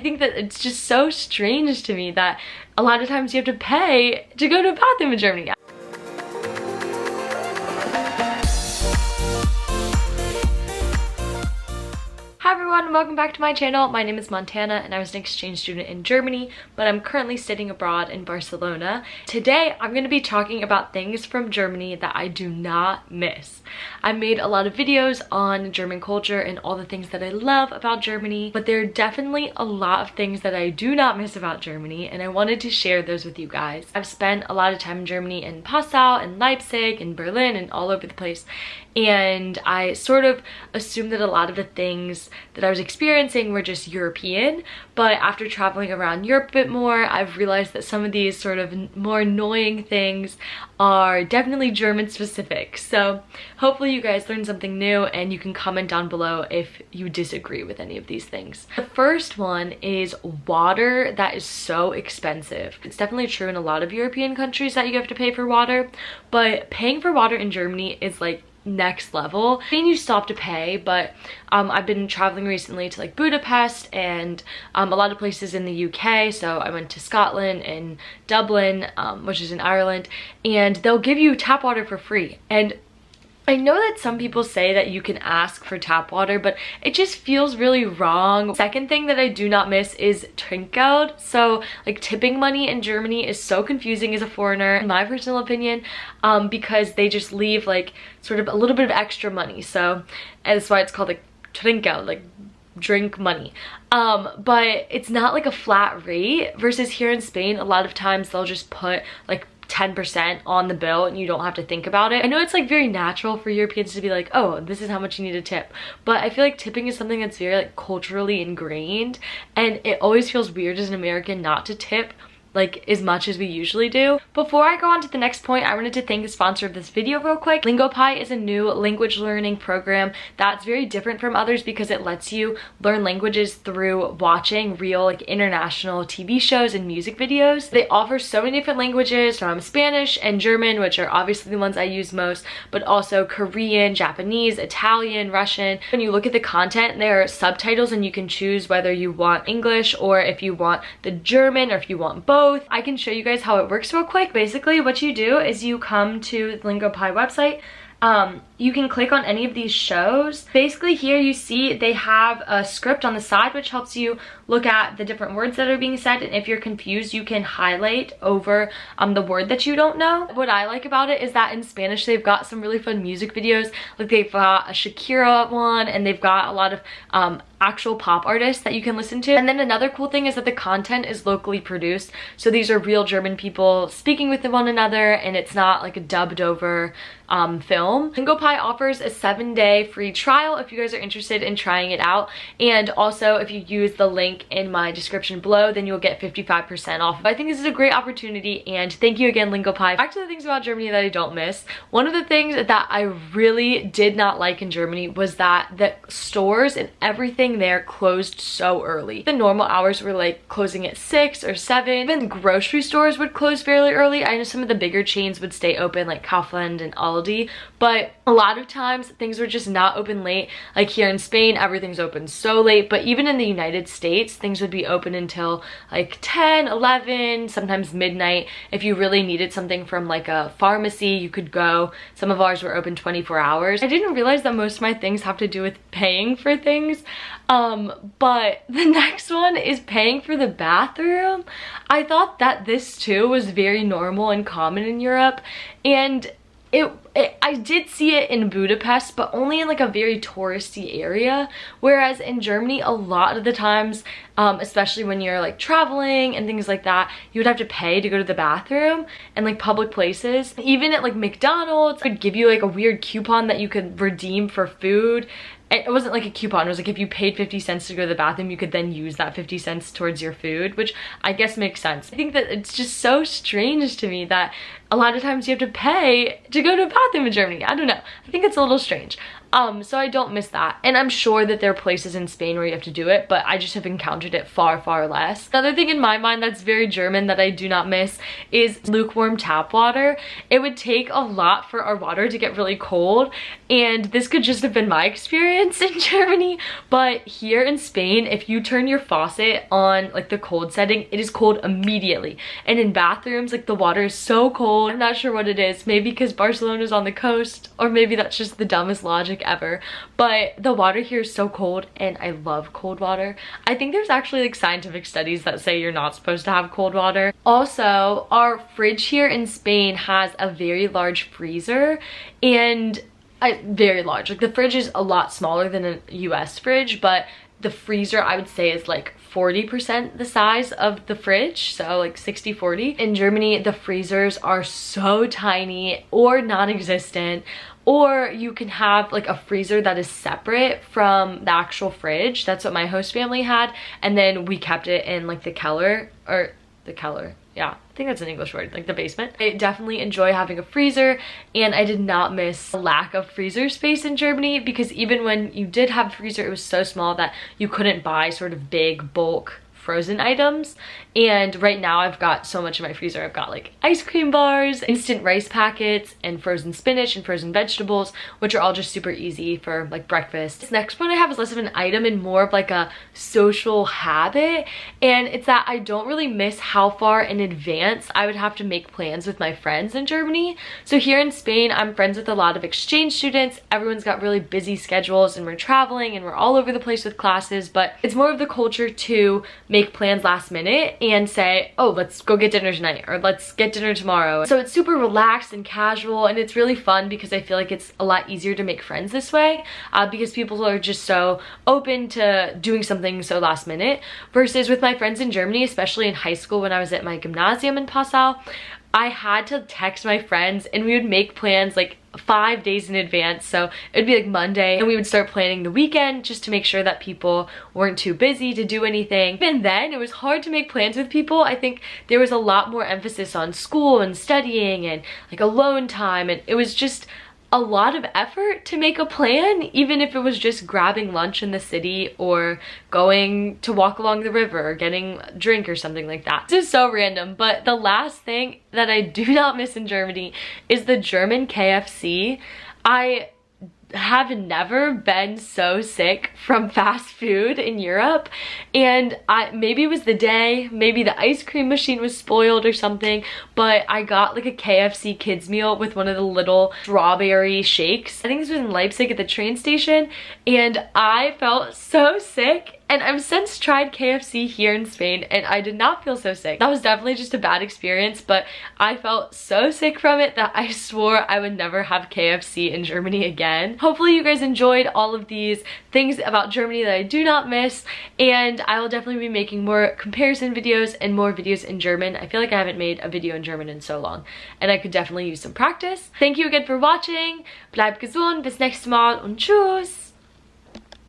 I think that it's just so strange to me that a lot of times you have to pay to go to a bathroom in Germany. Hi everyone, and welcome back to my channel. My name is Montana and I was an exchange student in Germany, but I'm currently studying abroad in Barcelona. Today, I'm going to be talking about things from Germany that I do not miss. I made a lot of videos on German culture and all the things that I love about Germany, but there are definitely a lot of things that I do not miss about Germany, and I wanted to share those with you guys. I've spent a lot of time in Germany, in Passau, in Leipzig, in Berlin, and all over the place, and I sort of assumed that a lot of the things that I was experiencing were just European, but after traveling around Europe a bit more, I've realized that some of these sort of more annoying things are definitely German specific. So hopefully you guys learned something new, and you can comment down below if you disagree with any of these things. The first one is water that is so expensive. It's definitely true in a lot of European countries that you have to pay for water, but paying for water in Germany is like next level. I mean, you still have to pay, but I've been traveling recently to like Budapest and a lot of places in the UK. So I went to Scotland and Dublin, which is in Ireland, and they'll give you tap water for free. And I know that some people say that you can ask for tap water, but it just feels really wrong. Second thing that I do not miss is Trinkgeld. So like tipping money in Germany is so confusing as a foreigner, in my personal opinion, because they just leave like sort of a little bit of extra money. So that's why it's called like Trinkgeld, like drink money. But it's not like a flat rate, versus here in Spain, a lot of times they'll just put like 10% on the bill and you don't have to think about it. I know it's like very natural for Europeans to be like, oh, this is how much you need to tip, but I feel like tipping is something that's very like culturally ingrained, and it always feels weird as an American not to tip like as much as we usually do. Before I go on to the next point, I wanted to thank the sponsor of this video real quick. LingoPie is a new language learning program that's very different from others because it lets you learn languages through watching real like international TV shows and music videos. They offer so many different languages, from Spanish and German, which are obviously the ones I use most, but also Korean, Japanese, Italian, Russian. When you look at the content, there are subtitles and you can choose whether you want English or if you want the German or if you want both. I can show you guys how it works real quick. Basically what you do is you come to the LingoPie website. You can click on any of these shows. Basically here you see they have a script on the side which helps you look at the different words that are being said, and if you're confused you can highlight over the word that you don't know. What I like about it is that in Spanish they've got some really fun music videos. Like they've got a Shakira one, and they've got a lot of actual pop artists that you can listen to. And then another cool thing is that the content is locally produced, so these are real German people speaking with one another, and it's not like a dubbed over film. LingoPie offers a 7-day free trial if you guys are interested in trying it out, and also if you use the link in my description below, then you'll get 55% off. I think this is a great opportunity, and thank you again, LingoPie. Back to the things about Germany that I don't miss. One of the things that I really did not like in Germany was that the stores and everything there closed so early. The normal hours were like closing at 6 or 7. Even grocery stores would close fairly early. I know some of the bigger chains would stay open, like Kaufland and Aldi, but a lot of times things were just not open late. Like here in Spain, everything's open so late, but even in the United States, things would be open until like 10, 11, sometimes midnight. If you really needed something from like a pharmacy, you could go. Some of ours were open 24 hours. I didn't realize that most of my things have to do with paying for things. But the next one is paying for the bathroom. I thought that this too was very normal and common in Europe, and I did see it in Budapest, but only in like a very touristy area, whereas in Germany a lot of the times, especially when you're like traveling and things like that, you would have to pay to go to the bathroom and like public places. Even at like McDonald's, it would give you like a weird coupon that you could redeem for food. It wasn't like a coupon, it was like if you paid 50 cents to go to the bathroom, you could then use that 50 cents towards your food, which I guess makes sense. I think that it's just so strange to me that a lot of times you have to pay to go to a bathroom in Germany. I don't know. I think it's a little strange. So I don't miss that. And I'm sure that there are places in Spain where you have to do it, but I just have encountered it far, far less. Another thing in my mind that's very German that I do not miss is lukewarm tap water. It would take a lot for our water to get really cold, and this could just have been my experience. experienced in Germany, but here in Spain, if you turn your faucet on like the cold setting, it is cold immediately. And in bathrooms, like the water is so cold. I'm not sure what it is, maybe because Barcelona is on the coast, or maybe that's just the dumbest logic ever, but the water here is so cold and I love cold water. I think there's actually like scientific studies that say you're not supposed to have cold water. Also, our fridge here in Spain has a very large freezer, and very large, like the fridge is a lot smaller than a US fridge, but the freezer I would say is like 40% the size of the fridge, so like 60-40. In Germany, the freezers are so tiny or non-existent, or you can have like a freezer that is separate from the actual fridge. That's what my host family had, and then we kept it in like the Keller, yeah, I think that's an English word, like the basement. I definitely enjoy having a freezer, and I did not miss a lack of freezer space in Germany, because even when you did have a freezer, it was so small that you couldn't buy sort of big bulk frozen items. And right now I've got so much in my freezer. I've got like ice cream bars, instant rice packets, and frozen spinach and frozen vegetables, which are all just super easy for like breakfast. This next one I have is less of an item and more of like a social habit, and it's that I don't really miss how far in advance I would have to make plans with my friends in Germany. So here in Spain, I'm friends with a lot of exchange students. Everyone's got really busy schedules and we're traveling and we're all over the place with classes, but it's more of the culture to make plans last minute and say, oh, let's go get dinner tonight, or let's get dinner tomorrow. So it's super relaxed and casual, and it's really fun because I feel like it's a lot easier to make friends this way, because people are just so open to doing something so last minute. Versus with my friends in Germany, especially in high school when I was at my gymnasium in Passau, I had to text my friends and we would make plans like 5 days in advance. So it would be like Monday and we would start planning the weekend just to make sure that people weren't too busy to do anything. Even then, it was hard to make plans with people. I think there was a lot more emphasis on school and studying and like alone time, and it was just a lot of effort to make a plan, even if it was just grabbing lunch in the city or going to walk along the river or getting a drink or something like that. This is so random, but the last thing that I do not miss in Germany is the German KFC. I have never been so sick from fast food in Europe, and maybe it was the day, maybe the ice cream machine was spoiled or something, but I got like a KFC kids meal with one of the little strawberry shakes. I think this was in Leipzig at the train station, and I felt so sick. And I've since tried KFC here in Spain and I did not feel so sick. That was definitely just a bad experience, but I felt so sick from it that I swore I would never have KFC in Germany again. Hopefully you guys enjoyed all of these things about Germany that I do not miss, and I will definitely be making more comparison videos and more videos in German. I feel like I haven't made a video in German in so long and I could definitely use some practice. Thank you again for watching. Bleib gesund, bis nächstes Mal und tschüss!